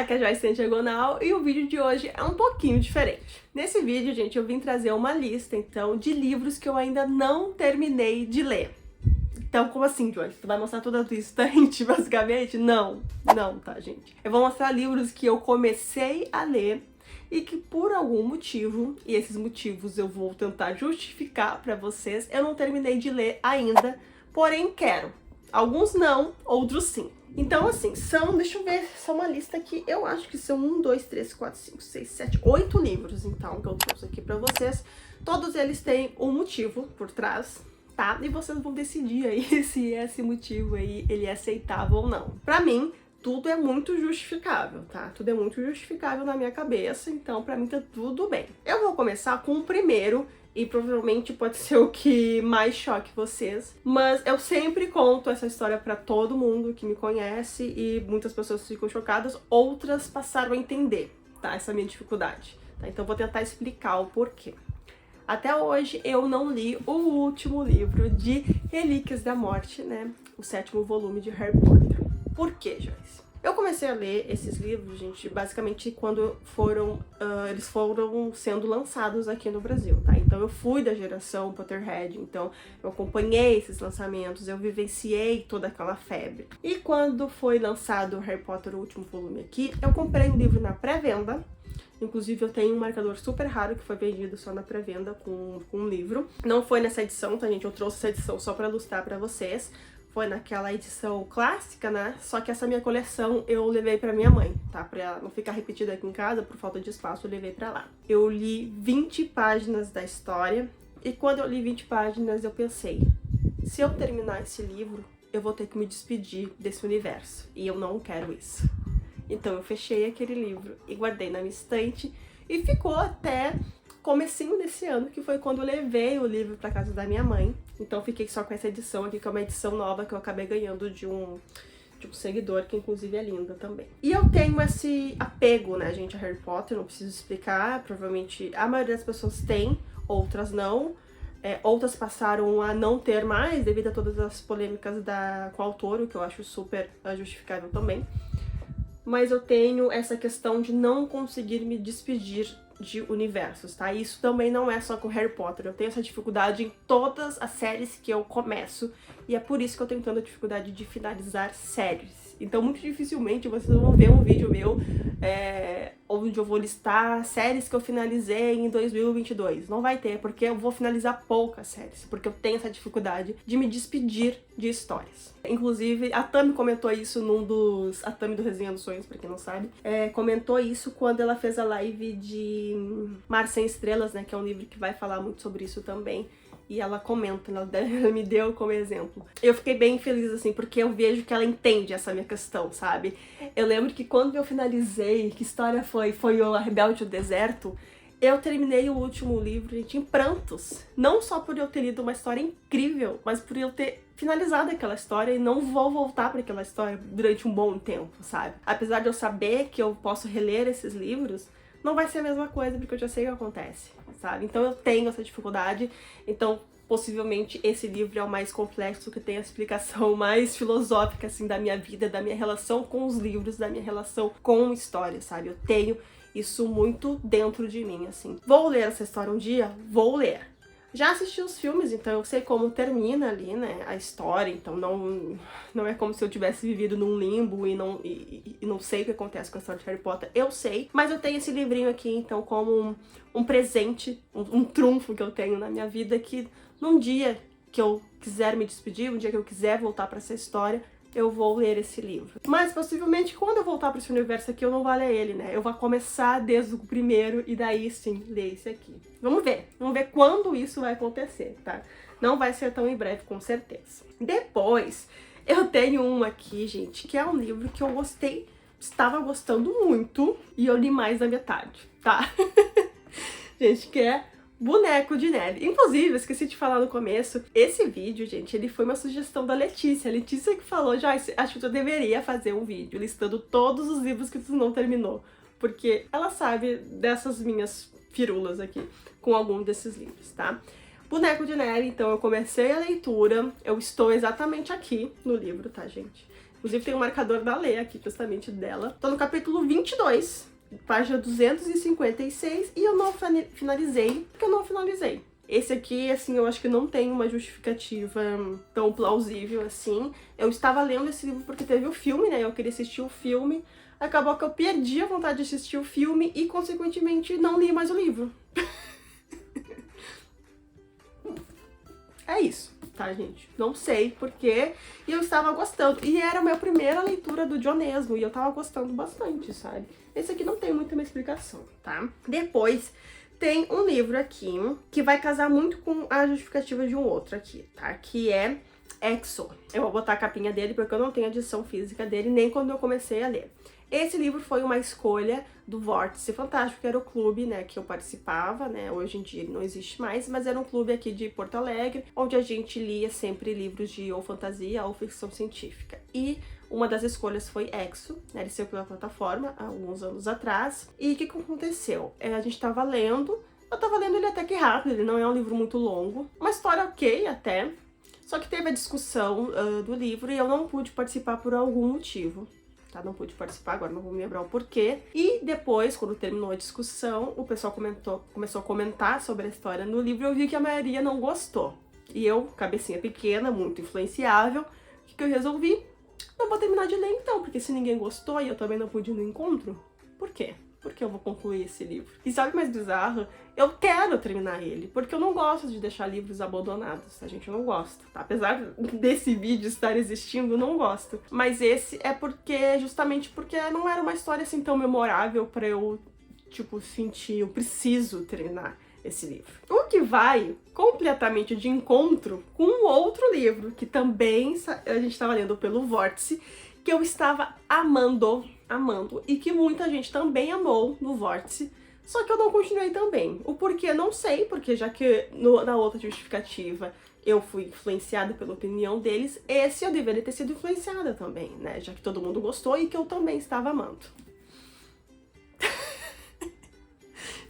aqui é a Joyce Diagonal e o vídeo de hoje é um pouquinho diferente. Nesse vídeo, gente, eu vim trazer uma lista, então, de livros que eu ainda não terminei de ler. Então, como assim, Joyce? Tu vai mostrar toda a tua estante, basicamente? Não, tá, gente? Eu vou mostrar livros que eu comecei a ler e que por algum motivo, e esses motivos eu vou tentar justificar pra vocês, eu não terminei de ler ainda, porém quero. Alguns não, outros sim. Então, assim, deixa eu ver, só uma lista aqui, eu acho que são 1, 2, 3, 4, 5, 6, 7, 8 livros, então, que eu trouxe aqui pra vocês. Todos eles têm um motivo por trás, tá? E vocês vão decidir aí se esse motivo aí, ele é aceitável ou não. Pra mim, tudo é muito justificável, tá? Tudo é muito justificável na minha cabeça, então pra mim tá tudo bem. Eu vou começar com o primeiro, e provavelmente pode ser o que mais choque vocês, mas eu sempre conto essa história pra todo mundo que me conhece e muitas pessoas ficam chocadas, outras passaram a entender, tá? Essa minha dificuldade, tá? Então eu vou tentar explicar o porquê. Até hoje eu não li o último livro de Relíquias da Morte, né? O 7º volume de Harry Potter. Por quê, Joyce? Eu comecei a ler esses livros, gente, basicamente quando eles foram sendo lançados aqui no Brasil, tá? Então eu fui da geração Potterhead, então eu acompanhei esses lançamentos, eu vivenciei toda aquela febre. E quando foi lançado Harry Potter, o último volume aqui, eu comprei o livro na pré-venda. Inclusive eu tenho um marcador super raro que foi vendido só na pré-venda com um livro. Não foi nessa edição, tá, gente? Eu trouxe essa edição só pra ilustrar pra vocês. Foi naquela edição clássica, né? Só que essa minha coleção eu levei pra minha mãe, tá? Pra ela não ficar repetida aqui em casa, por falta de espaço, eu levei pra lá. Eu li 20 páginas da história, e quando eu li 20 páginas eu pensei, se eu terminar esse livro, eu vou ter que me despedir desse universo, e eu não quero isso. Então eu fechei aquele livro e guardei na minha estante, e ficou até comecinho desse ano, que foi quando eu levei o livro pra casa da minha mãe. Então fiquei só com essa edição aqui, que é uma edição nova que eu acabei ganhando de um seguidor, que inclusive é linda também. E eu tenho esse apego, né, gente, a Harry Potter, não preciso explicar, provavelmente a maioria das pessoas tem, outras não. Outras passaram a não ter mais, devido a todas as polêmicas com o autor, o que eu acho super justificável também. Mas eu tenho essa questão de não conseguir me despedir de universos, tá? Isso também não é só com Harry Potter, eu tenho essa dificuldade em todas as séries que eu começo, e é por isso que eu tenho tanta dificuldade de finalizar séries. Então muito dificilmente vocês vão ver um vídeo meu onde eu vou listar séries que eu finalizei em 2022. Não vai ter, porque eu vou finalizar poucas séries, porque eu tenho essa dificuldade de me despedir de histórias. Inclusive, a Tami comentou isso a Tami do Resenha dos Sonhos, pra quem não sabe, comentou isso quando ela fez a live de Mar Sem Estrelas, né, que é um livro que vai falar muito sobre isso também. E ela comenta, ela me deu como exemplo. Eu fiquei bem feliz, assim, porque eu vejo que ela entende essa minha questão, sabe? Eu lembro que quando eu finalizei, que história foi o A Rebelde do Deserto, eu terminei o último livro, gente, em prantos. Não só por eu ter lido uma história incrível, mas por eu ter finalizado aquela história e não vou voltar para aquela história durante um bom tempo, sabe? Apesar de eu saber que eu posso reler esses livros, não vai ser a mesma coisa, porque eu já sei o que acontece, sabe? Então eu tenho essa dificuldade, então possivelmente esse livro é o mais complexo, que tem a explicação mais filosófica, assim, da minha vida, da minha relação com os livros, da minha relação com história, sabe? Eu tenho isso muito dentro de mim, assim. Vou ler essa história um dia? Vou ler. Já assisti os filmes, então eu sei como termina ali, né, a história, então não é como se eu tivesse vivido num limbo e não sei o que acontece com a história de Harry Potter. Eu sei, mas eu tenho esse livrinho aqui, então, como um presente, um trunfo que eu tenho na minha vida, que num dia que eu quiser me despedir, um dia que eu quiser voltar pra essa história, eu vou ler esse livro. Mas possivelmente quando eu voltar para esse universo aqui eu não vou ler ele, né? Eu vou começar desde o primeiro e daí sim ler esse aqui. Vamos ver quando isso vai acontecer, tá? Não vai ser tão em breve, com certeza. Depois, eu tenho um aqui, gente, que é um livro que eu estava gostando muito e eu li mais da metade, tá? Gente, que é Boneco de Neve. Inclusive, eu esqueci de falar no começo, esse vídeo, gente, ele foi uma sugestão da Letícia. A Letícia que falou, Joyce, acho que tu deveria fazer um vídeo listando todos os livros que tu não terminou. Porque ela sabe dessas minhas firulas aqui com algum desses livros, tá? Boneco de Neve, então eu comecei a leitura, eu estou exatamente aqui no livro, tá, gente? Inclusive tem um marcador da Lê aqui, justamente dela. Tô no capítulo 22, página 256, e eu não finalizei, porque eu não finalizei. Esse aqui, assim, eu acho que não tem uma justificativa tão plausível assim. Eu estava lendo esse livro porque teve o filme, né? Eu queria assistir o filme. Acabou que eu perdi a vontade de assistir o filme e, consequentemente, não li mais o livro. É isso, tá, gente? Não sei porquê. E eu estava gostando. E era a minha primeira leitura do John mesmo. E eu tava gostando bastante, sabe? Esse aqui não tem muita uma explicação, tá? Depois tem um livro aqui que vai casar muito com a justificativa de um outro aqui, tá? Que é Exo. Eu vou botar a capinha dele porque eu não tenho a edição física dele, nem quando eu comecei a ler. Esse livro foi uma escolha do Vórtice Fantástico, que era o clube, né, que eu participava, né, hoje em dia ele não existe mais, mas era um clube aqui de Porto Alegre, onde a gente lia sempre livros de ou fantasia ou ficção científica. E uma das escolhas foi Exo, né, ele saiu pela plataforma há alguns anos atrás. E o que aconteceu? A gente tava lendo, eu tava lendo ele até que rápido, ele não é um livro muito longo, uma história ok até, só que teve a discussão do livro e eu não pude participar por algum motivo. Tá, não pude participar, agora não vou me lembrar o porquê. E depois, quando terminou a discussão, o pessoal começou a comentar sobre a história no livro e eu vi que a maioria não gostou. E eu, cabecinha pequena, muito influenciável, o que eu resolvi? Não vou terminar de ler então, porque se ninguém gostou e eu também não pude ir no encontro, por quê? Porque eu vou concluir esse livro. E sabe o mais bizarro? Eu quero terminar ele, porque eu não gosto de deixar livros abandonados, a gente não gosta, tá? Apesar desse vídeo estar existindo, eu não gosto. Mas esse é justamente porque não era uma história assim tão memorável pra eu, tipo, sentir, eu preciso terminar esse livro. O que vai completamente de encontro com um outro livro, que também a gente estava lendo pelo Vórtice, que eu estava amando, e que muita gente também amou no Vórtice, só que eu não continuei também. O porquê não sei, porque já que na outra justificativa eu fui influenciada pela opinião deles, esse eu deveria ter sido influenciada também, né? Já que todo mundo gostou e que eu também estava amando.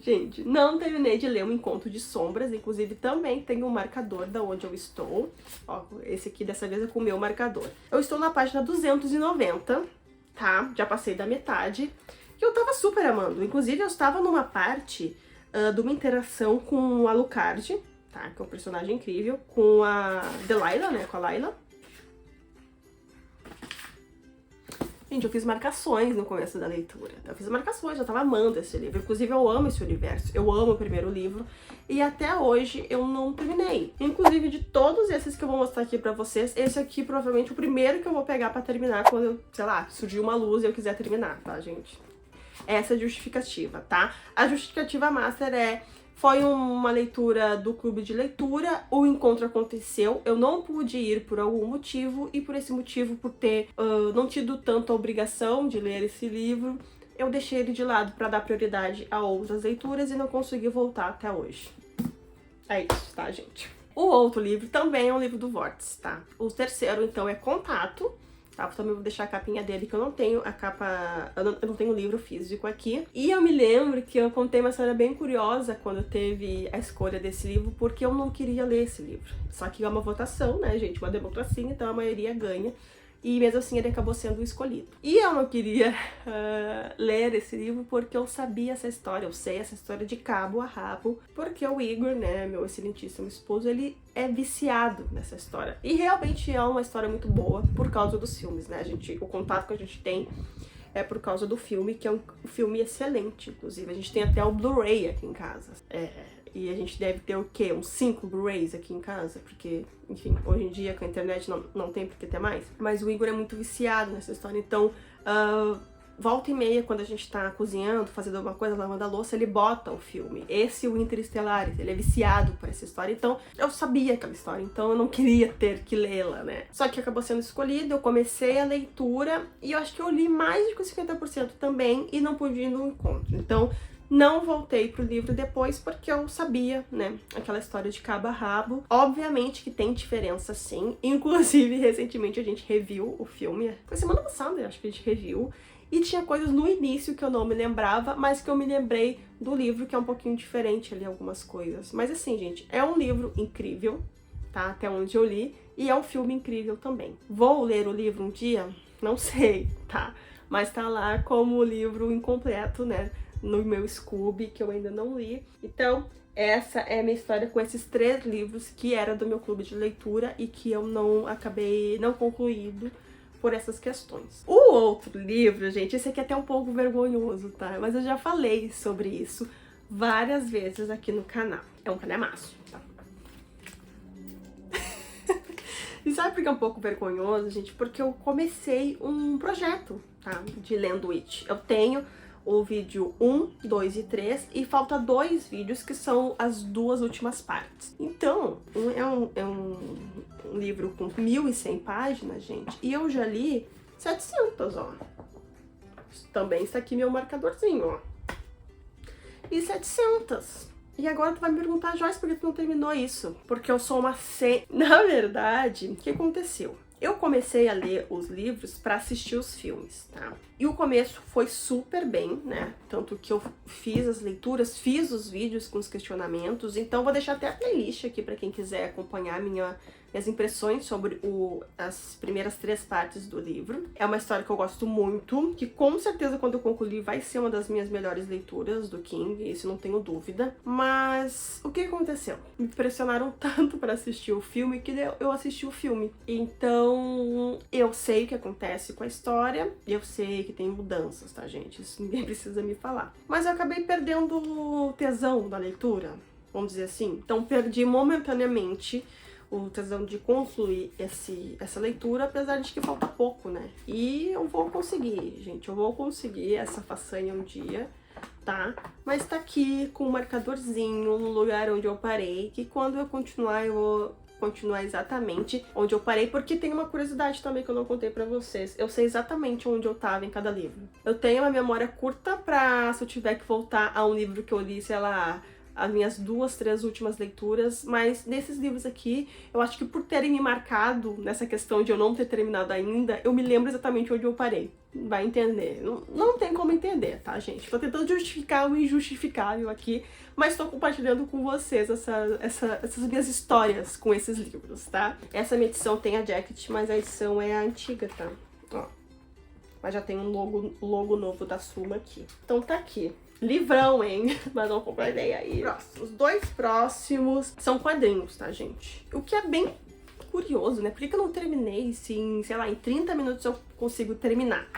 Gente, não terminei de ler O Encontro de Sombras, inclusive também tem um marcador da onde eu estou. Ó, esse aqui dessa vez é com o meu marcador. Eu estou na página 290, tá? Já passei da metade. E eu tava super amando. Inclusive eu estava numa parte de uma interação com o Alucard, tá? Que é um personagem incrível, com a Delilah, né? Com a Layla. Gente, eu fiz marcações no começo da leitura. Eu fiz marcações, eu tava amando esse livro. Inclusive, eu amo esse universo. Eu amo o primeiro livro. E até hoje eu não terminei. Inclusive, de todos esses que eu vou mostrar aqui pra vocês, esse aqui provavelmente é o primeiro que eu vou pegar pra terminar quando eu, sei lá, surgir uma luz e eu quiser terminar, tá, gente? Essa é a justificativa, tá? A justificativa master foi uma leitura do clube de leitura, o encontro aconteceu, eu não pude ir por algum motivo, e por esse motivo, por ter não tido tanta obrigação de ler esse livro, eu deixei ele de lado para dar prioridade a outras leituras e não consegui voltar até hoje. É isso, tá, gente? O outro livro também é um livro do Vórtice, tá? O terceiro, então, é Contato. Tá? Eu também vou deixar a capinha dele, que eu não tenho a capa, eu não tenho o livro físico aqui. E eu me lembro que eu contei uma história bem curiosa quando teve a escolha desse livro, porque eu não queria ler esse livro. Só que é uma votação, né, gente? Uma democracia, então a maioria ganha. E mesmo assim ele acabou sendo escolhido. E eu não queria ler esse livro porque eu sabia essa história, eu sei essa história de cabo a rabo, porque o Igor, né, meu excelentíssimo esposo, ele é viciado nessa história. E realmente é uma história muito boa por causa dos filmes, né, o contato que a gente tem é por causa do filme, que é um filme excelente, inclusive. A gente tem até o Blu-ray aqui em casa. E a gente deve ter o quê? Uns 5 Blu-rays aqui em casa, porque, enfim, hoje em dia com a internet não tem por que ter mais. Mas o Igor é muito viciado nessa história, então volta e meia, quando a gente tá cozinhando, fazendo alguma coisa, lavando a louça, ele bota o filme. Esse, o Interestelar, ele é viciado por essa história, então eu sabia aquela história, então eu não queria ter que lê-la, né? Só que acabou sendo escolhido, eu comecei a leitura e eu acho que eu li mais de 50% também e não pude ir no encontro. Então, não voltei pro livro depois porque eu sabia, né, aquela história de cabo a rabo. Obviamente que tem diferença sim, inclusive recentemente a gente reviu o filme, foi semana passada eu acho que a gente reviu, e tinha coisas no início que eu não me lembrava, mas que eu me lembrei do livro, que é um pouquinho diferente ali, algumas coisas. Mas assim, gente, é um livro incrível, tá, até onde eu li, e é um filme incrível também. Vou ler o livro um dia? Não sei, tá? Mas tá lá como livro incompleto, né? No meu Scooby, que eu ainda não li. Então, essa é a minha história com esses 3 livros que era do meu clube de leitura e que eu acabei não concluindo por essas questões. O outro livro, gente, esse aqui é até um pouco vergonhoso, tá? Mas eu já falei sobre isso várias vezes aqui no canal. É um calhamaço, tá? E sabe por que é um pouco vergonhoso, gente? Porque eu comecei um projeto, tá? De Lendo It. Eu tenho o vídeo 1, 2 e 3 e falta 2 vídeos que são as 2 últimas partes. Então, é um livro com 1.100 páginas, gente, e eu já li 700, ó. Também está aqui meu marcadorzinho, ó. E 700. E agora tu vai me perguntar, Joyce, por que tu não terminou isso? Porque eu sou uma Na verdade, o que aconteceu? Eu comecei a ler os livros pra assistir os filmes, tá? E o começo foi super bem, né? Tanto que eu fiz as leituras, fiz os vídeos com os questionamentos, então vou deixar até a playlist aqui pra quem quiser acompanhar minhas impressões sobre as primeiras 3 partes do livro. É uma história que eu gosto muito, que com certeza quando eu concluir vai ser uma das minhas melhores leituras do King, isso não tenho dúvida. Mas o que aconteceu? Me pressionaram tanto pra assistir o filme que eu assisti o filme. Então eu sei o que acontece com a história, eu sei que tem mudanças, tá, gente? Isso ninguém precisa me falar. Mas eu acabei perdendo o tesão da leitura, vamos dizer assim. Então perdi momentaneamente o tesão de concluir essa leitura, apesar de que falta pouco, né? E eu vou conseguir, gente, eu vou conseguir essa façanha um dia, tá? Mas tá aqui com um marcadorzinho no lugar onde eu parei, que quando eu continuar, eu vou continuar exatamente onde eu parei, porque tem uma curiosidade também que eu não contei pra vocês. Eu sei exatamente onde eu tava em cada livro. Eu tenho uma memória curta pra, se eu tiver que voltar a um livro que eu li, sei lá, as minhas 2, 3 últimas leituras, mas nesses livros aqui, eu acho que por terem me marcado nessa questão de eu não ter terminado ainda, eu me lembro exatamente onde eu parei. Vai entender. Não tem como entender, tá, gente? Tô tentando justificar o injustificável aqui, mas tô compartilhando com vocês essas minhas histórias com esses livros, tá? Essa minha edição tem a jacket, mas a edição é a antiga, tá? Ó. Mas já tem um logo novo da Suma aqui. Então tá aqui. Livrão, hein? Mas não comprei aí. Os 2 próximos são quadrinhos, tá, gente? O que é bem curioso, né? Por que eu não terminei se em, sei lá, em 30 minutos eu consigo terminar?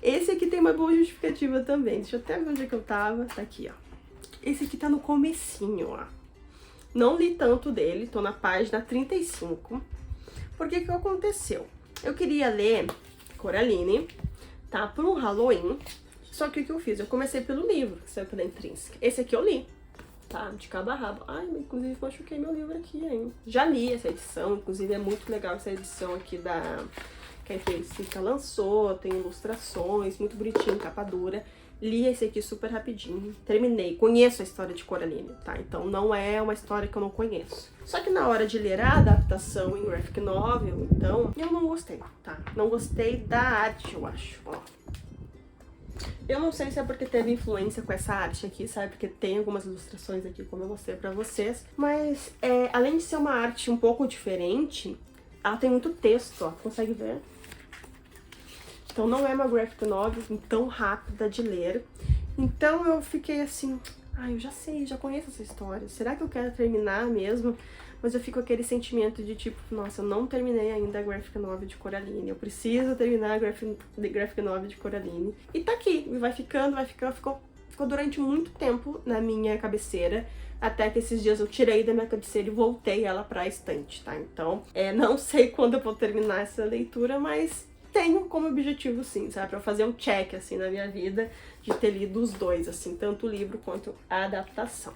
Esse aqui tem uma boa justificativa também. Deixa eu até ver onde é que eu tava. Tá aqui, ó. Esse aqui tá no comecinho, ó. Não li tanto dele, tô na página 35. Por que que aconteceu? Eu queria ler Coraline, tá? Por um Halloween. Só que o que eu fiz? Eu comecei pelo livro, que saiu pela Intrínseca. Esse aqui eu li, tá? De cabo a rabo. Ai, inclusive machuquei meu livro aqui, hein? Já li essa edição, inclusive é muito legal essa edição aqui que a Intrínseca lançou, tem ilustrações, muito bonitinho, capa dura. Li esse aqui super rapidinho, terminei. Conheço a história de Coraline, tá? Então não é uma história que eu não conheço. Só que na hora de ler a adaptação em graphic novel, então, eu não gostei, tá? Não gostei da arte, eu acho, ó. Eu não sei se é porque teve influência com essa arte aqui, sabe? Porque tem algumas ilustrações aqui, como eu mostrei pra vocês. Mas, além de ser uma arte um pouco diferente, ela tem muito texto, ó. Consegue ver? Então não é uma graphic novel tão rápida de ler. Então eu fiquei assim, eu já sei, já conheço essa história. Será que eu quero terminar mesmo? Mas eu fico com aquele sentimento de tipo, nossa, eu não terminei ainda a graphic novel de Coraline. Eu preciso terminar a graphic novel de Coraline. E tá aqui, vai ficando, ficou durante muito tempo na minha cabeceira. Até que esses dias eu tirei da minha cabeceira e voltei ela pra estante, tá? Então, não sei quando eu vou terminar essa leitura, mas tenho como objetivo sim, sabe? Pra fazer um check, assim, na minha vida, de ter lido os 2, assim, tanto o livro quanto a adaptação.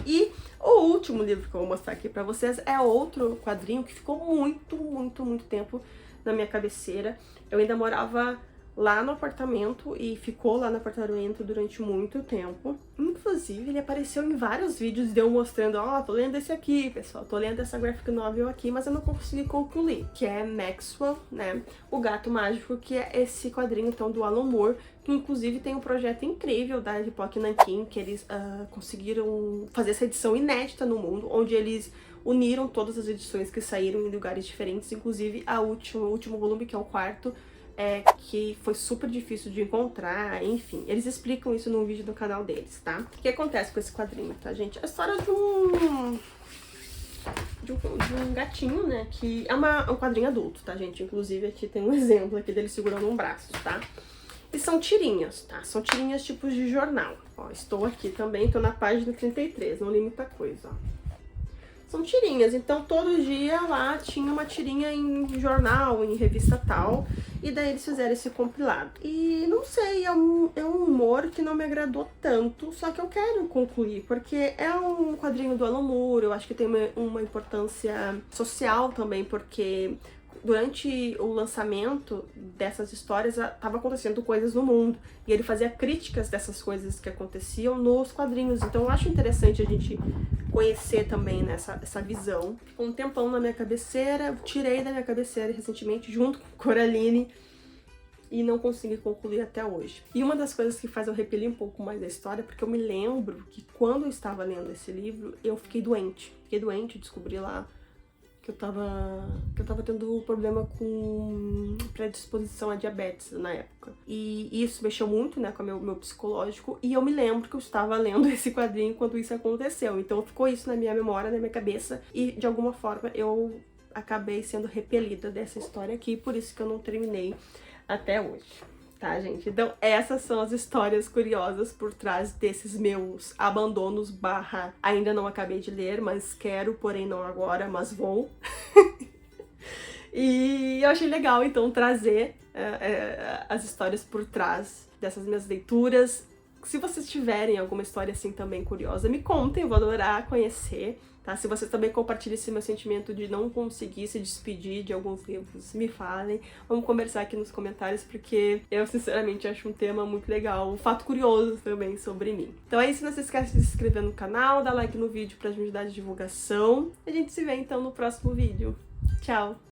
E o último livro que eu vou mostrar aqui pra vocês é outro quadrinho que ficou muito tempo na minha cabeceira. Eu ainda morava lá no apartamento e ficou lá no apartamento durante muito tempo. Inclusive, ele apareceu em vários vídeos de eu mostrando, ó, tô lendo esse aqui, pessoal, tô lendo essa graphic novel aqui, mas eu não consegui concluir, que é Maxwell, né, o Gato Mágico, que é esse quadrinho, então, do Alan Moore, que inclusive tem um projeto incrível da Epoch Nankin, que eles conseguiram fazer essa edição inédita no mundo, onde eles uniram todas as edições que saíram em lugares diferentes, inclusive o último volume, que é o 4º, é que foi super difícil de encontrar, enfim. Eles explicam isso num vídeo do canal deles, tá? O que acontece com esse quadrinho, tá, gente? A história de um gatinho, né? Que é um quadrinho adulto, tá, gente? Inclusive aqui tem um exemplo aqui dele segurando um braço, tá? E são tirinhas, tá? São tirinhas tipos de jornal. Ó, estou aqui também, tô na página 33, não li muita coisa, ó. São tirinhas, então todo dia lá tinha uma tirinha em jornal, em revista tal, e daí eles fizeram esse compilado. E não sei, é um humor que não me agradou tanto, só que eu quero concluir, porque é um quadrinho do Alan Moore, eu acho que tem uma importância social também, porque durante o lançamento dessas histórias, estava acontecendo coisas no mundo. E ele fazia críticas dessas coisas que aconteciam nos quadrinhos. Então eu acho interessante a gente conhecer também, né, essa visão. Ficou um tempão na minha cabeceira, tirei da minha cabeceira recentemente, junto com Coraline, e não consegui concluir até hoje. E uma das coisas que faz eu repelir um pouco mais a história, porque eu me lembro que quando eu estava lendo esse livro, eu fiquei doente. Fiquei doente, descobri lá que eu tava tendo problema com predisposição a diabetes na época. E isso mexeu muito, né, com o meu psicológico, e eu me lembro que eu estava lendo esse quadrinho quando isso aconteceu. Então ficou isso na minha memória, na minha cabeça, e de alguma forma eu acabei sendo repelida dessa história aqui, por isso que eu não terminei até hoje. Tá, gente? Então essas são as histórias curiosas por trás desses meus abandonos / ainda não acabei de ler, mas quero, porém não agora, mas vou. E eu achei legal, então, trazer as histórias por trás dessas minhas leituras. Se vocês tiverem alguma história assim também curiosa, me contem, eu vou adorar conhecer. Tá? Se vocês também compartilham esse meu sentimento de não conseguir se despedir de alguns livros, me falem. Vamos conversar aqui nos comentários, porque eu sinceramente acho um tema muito legal, um fato curioso também sobre mim. Então é isso, não se esqueça de se inscrever no canal, dar like no vídeo pra me ajudar de divulgação. A gente se vê então no próximo vídeo. Tchau!